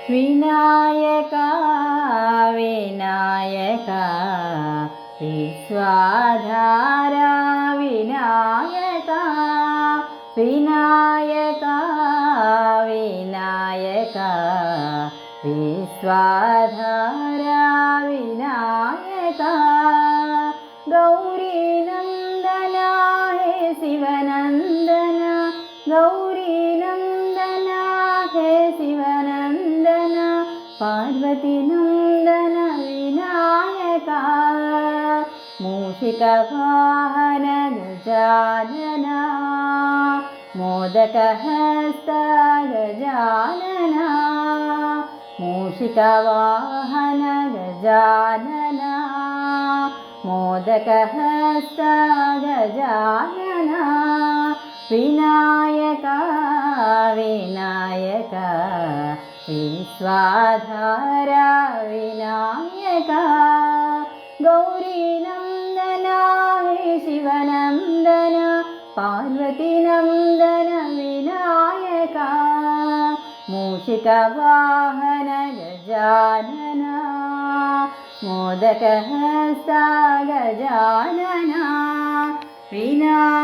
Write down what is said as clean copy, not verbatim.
विनायका विनायका विश्वाधारा विनायका विनायका विनायका विश्वाधारा विनायका गौरी नंदना हे शिवनंदना गौरी नंदना हे शिवनंदना पार्वती नंदन विनायका मूषिकवाहन गजानना मोदकहस्त गजानना मूषिकवाहन गजानना मोदकहस्त गजानना विनायका विनायका विश्वाधारा विनायका गौरी नंदना हे शिवनंदना पार्वती नंदन विनायका मूषिकवाहन गजानना मोदकहस्त गजानना विनायका